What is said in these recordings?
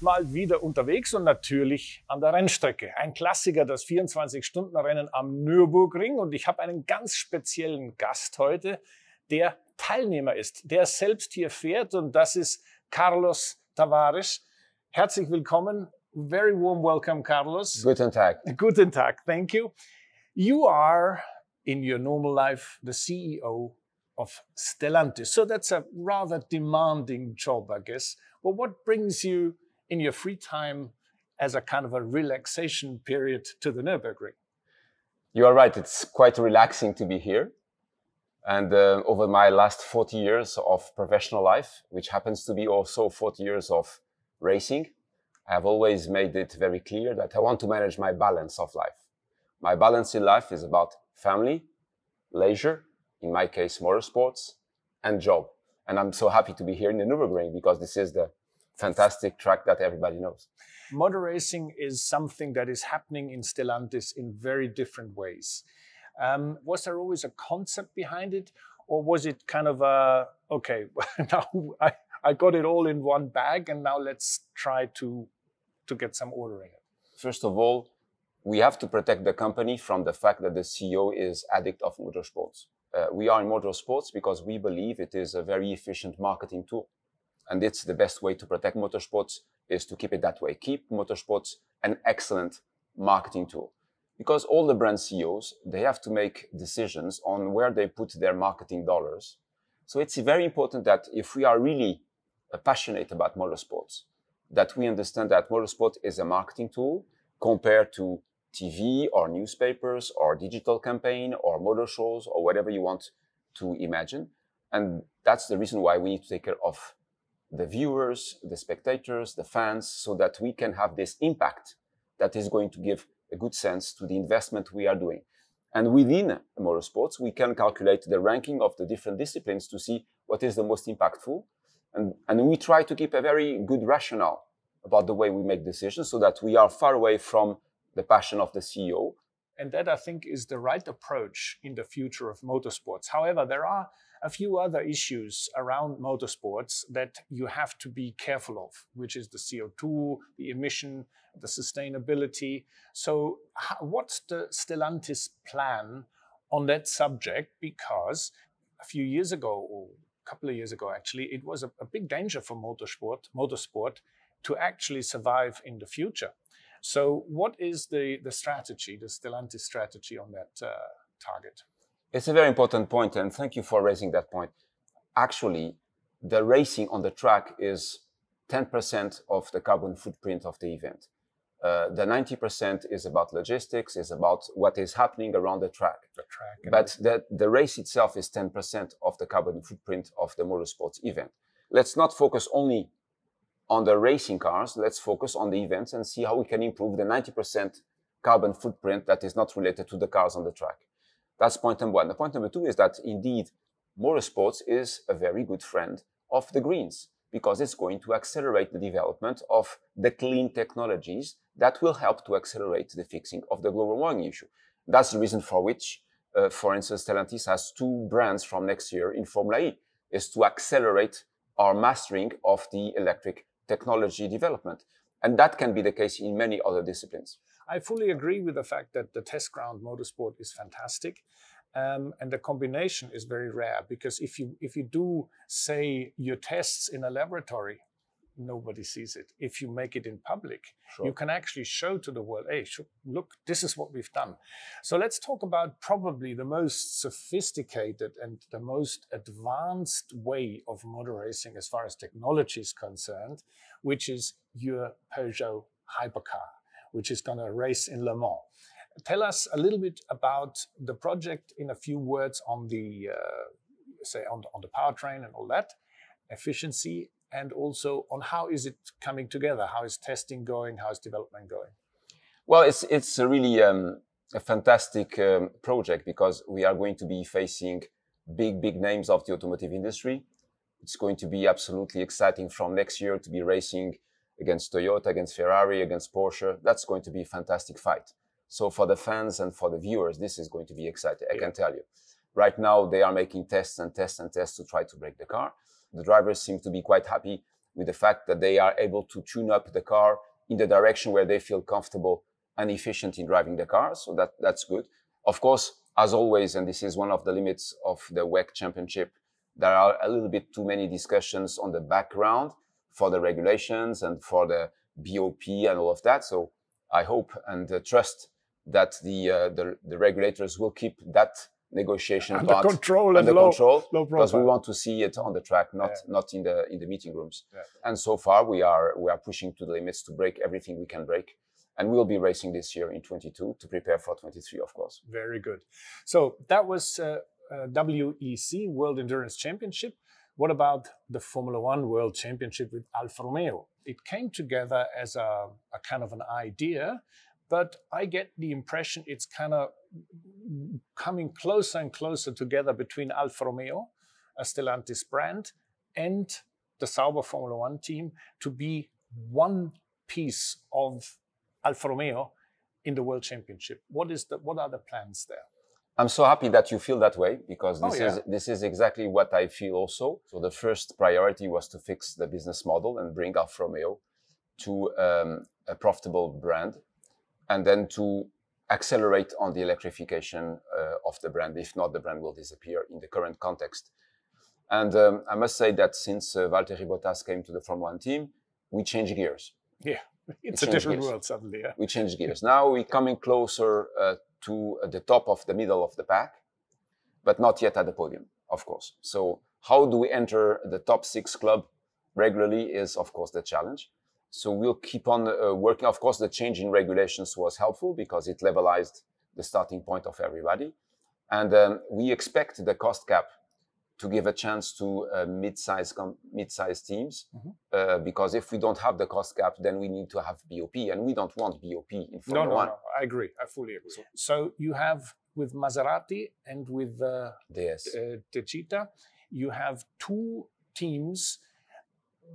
mal wieder unterwegs und natürlich an der Rennstrecke. Ein Klassiker, das 24-Stunden-Rennen am Nürburgring. Und ich habe einen ganz speziellen Gast heute, der Teilnehmer ist, der selbst hier fährt. Und das ist Carlos Tavares. Herzlich willkommen. Very warm welcome, Carlos. Guten Tag. Guten Tag. Thank you. You are, in your normal life, the CEO of Stellantis. So that's a rather demanding job, I guess. Well, what brings you in your free time as a kind of a relaxation period to the Nürburgring? You are right. It's quite relaxing to be here. And over my last 40 years of professional life, which happens to be also 40 years of racing, I have always made it very clear that I want to manage my balance of life. My balance in life is about family, leisure, in my case, motorsports, and job. And I'm so happy to be here in the Nürburgring because this is the fantastic track that everybody knows. Motor racing is something that is happening in Stellantis in very different ways. Was there always a concept behind it? Or was it kind of a, okay, now I got it all in one bag and now let's try to get some order in it? First of all, we have to protect the company from the fact that the CEO is addict of motorsports. We are in motorsports because we believe it is a very efficient marketing tool. And it's the best way to protect motorsports is to keep it that way. Keep motorsports an excellent marketing tool. Because all the brand CEOs, they have to make decisions on where they put their marketing dollars. So it's very important that if we are really passionate about motorsports, that we understand that motorsport is a marketing tool compared to TV or newspapers or digital campaign or motor shows or whatever you want to imagine. And that's the reason why we need to take care of the viewers, the spectators, the fans, so that we can have this impact that is going to give a good sense to the investment we are doing. And within motorsports, we can calculate the ranking of the different disciplines to see what is the most impactful. And we try to keep a very good rationale about the way we make decisions so that we are far away from the passion of the CEO. And that, I think, is the right approach in the future of motorsports. However, there are a few other issues around motorsports that you have to be careful of, which is the CO2, the emission, the sustainability. So what's the Stellantis plan on that subject? Because a few years ago, or a couple of years ago actually, it was a big danger for motorsport to actually survive in the future. So what is the strategy, the Stellantis strategy on that target? It's a very important point, and thank you for raising that point. Actually, the racing on the track is 10% of the carbon footprint of the event. The 90% is about logistics, is about what is happening around the track. But the race itself is 10% of the carbon footprint of the motorsports event. Let's not focus only on the racing cars. Let's focus on the events and see how we can improve the 90% carbon footprint that is not related to the cars on the track. That's point number one. The point number two is that indeed, motorsports is a very good friend of the greens because it's going to accelerate the development of the clean technologies that will help to accelerate the fixing of the global warming issue. That's the reason for which, for instance, Stellantis has two brands from next year in Formula E, is to accelerate our mastering of the electric technology development. And that can be the case in many other disciplines. I fully agree with the fact that the test ground motorsport is fantastic. And the combination is very rare because if you do, say, your tests in a laboratory, nobody sees it. If you make it in public, sure, you can actually show to the world, hey, look, this is what we've done. So let's talk about probably the most sophisticated and the most advanced way of motor racing as far as technology is concerned, which is your Peugeot hypercar, which is going to race in Le Mans. Tell us a little bit about the project in a few words on the, on the powertrain and all that, efficiency, and also on how is it coming together? How is testing going? How is development going? Well, it's a really a fantastic project because we are going to be facing big names of the automotive industry. It's going to be absolutely exciting from next year to be racing against Toyota, against Ferrari, against Porsche. That's going to be a fantastic fight. So for the fans and for the viewers, this is going to be exciting, I can tell you. Right now, they are making tests and tests and tests to try to break the car. The drivers seem to be quite happy with the fact that they are able to tune up the car in the direction where they feel comfortable and efficient in driving the car. So that's good. Of course, as always, and this is one of the limits of the WEC Championship, there are a little bit too many discussions on the background for the regulations and for the BOP and all of that. So I hope and trust that the regulators will keep that negotiation under part control, because we want to see it on the track, not in the meeting rooms. Yeah. And so far we are pushing to the limits to break everything we can break. And we'll be racing this year in 22 to prepare for 23, of course. Very good. So that was WEC, World Endurance Championship. What about the Formula One World Championship with Alfa Romeo? It came together as a kind of an idea, but I get the impression it's kind of coming closer and closer together between Alfa Romeo, a Stellantis brand, and the Sauber Formula One team to be one piece of Alfa Romeo in the World Championship. What are the plans there? I'm so happy that you feel that way, because this is exactly what I feel also. So the first priority was to fix the business model and bring Alfa Romeo to a profitable brand, and then to accelerate on the electrification of the brand. If not, the brand will disappear in the current context. And I must say that since Valtteri Bottas came to the Formula One team, we changed gears. Yeah, it's a different world suddenly. Yeah. We changed gears. Now we're coming closer to the top of the middle of the pack, but not yet at the podium, of course. So how do we enter the top 6 club regularly is, of course, the challenge. So we'll keep on working. Of course, the change in regulations was helpful because it levelized the starting point of everybody. And we expect the cost cap to give a chance to mid-size teams, because if we don't have the cost cap, then we need to have BOP, and we don't want BOP in Formula One. No, I agree. I fully agree. So you have with Maserati and with Techeetah, you have 2 teams.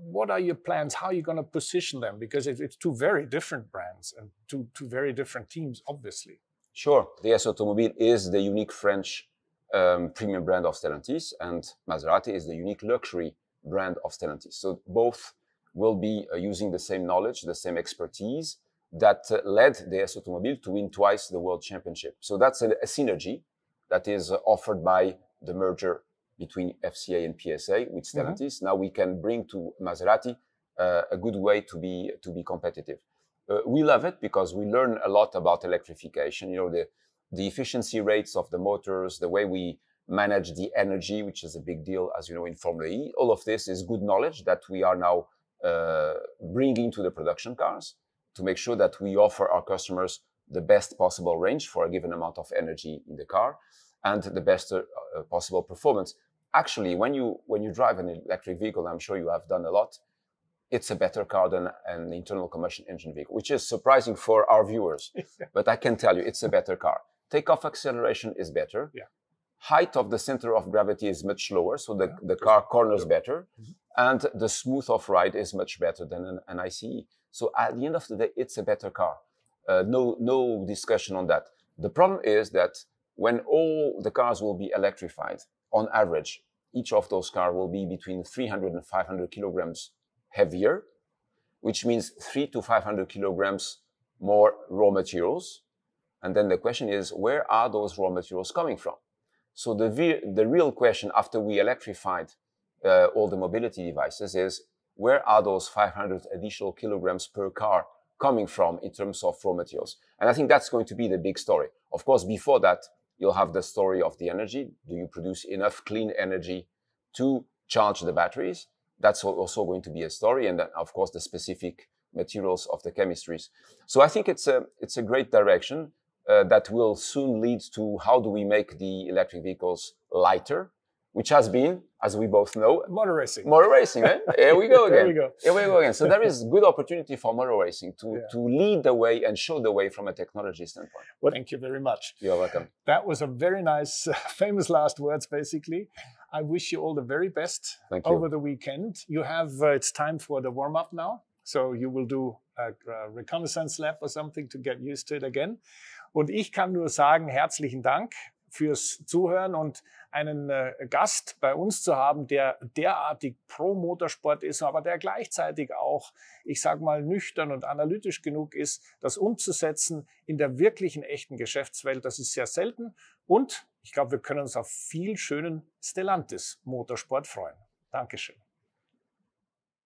What are your plans? How are you going to position them? Because it's 2 very different brands and two very different teams, obviously. Sure. DS Automobile is the unique French premium brand of Stellantis, and Maserati is the unique luxury brand of Stellantis. So both will be using the same knowledge, the same expertise that led DS Automobile to win twice the World Championship. So that's a synergy that is offered by the merger between FCA and PSA with Stellantis. Now we can bring to Maserati a good way to be competitive. We love it because we learn a lot about electrification. You know, the efficiency rates of the motors, the way we manage the energy, which is a big deal, as you know, in Formula E. All of this is good knowledge that we are now bringing to the production cars to make sure that we offer our customers the best possible range for a given amount of energy in the car and the best possible performance. Actually, when you drive an electric vehicle, I'm sure you have done a lot, it's a better car than an internal combustion engine vehicle, which is surprising for our viewers. But I can tell you, it's a better car. Takeoff acceleration is better. Yeah. Height of the center of gravity is much lower, so the car corners better. And the smooth off ride is much better than an ICE. So at the end of the day, it's a better car. No discussion on that. The problem is that when all the cars will be electrified, on average, each of those cars will be between 300 and 500 kilograms heavier, which means 300 to 500 kilograms more raw materials. And then the question is, where are those raw materials coming from? So the real question after we electrified all the mobility devices is, where are those 500 additional kilograms per car coming from in terms of raw materials? And I think that's going to be the big story. Of course, before that, you'll have the story of the energy. Do you produce enough clean energy to charge the batteries? That's also going to be a story. And then, of course, the specific materials of the chemistries. So I think it's a great direction that will soon lead to how do we make the electric vehicles lighter, which has been, as we both know, motor racing. Motor racing, eh? Here we go again. Here we go. So there is good opportunity for motor racing to lead the way and show the way from a technology standpoint. Well, thank you very much. You're welcome. That was a very nice, famous last words, basically. I wish you all the very best over the weekend. You have, it's time for the warm-up now. So you will do a reconnaissance lap or something to get used to it again. Und ich kann nur sagen, herzlichen Dank fürs Zuhören und einen Gast bei uns zu haben, der derartig pro Motorsport ist, aber der gleichzeitig auch, ich sage mal, nüchtern und analytisch genug ist, das umzusetzen in der wirklichen, echten Geschäftswelt. Das ist sehr selten und ich glaube, wir können uns auf viel schönen Stellantis Motorsport freuen. Dankeschön.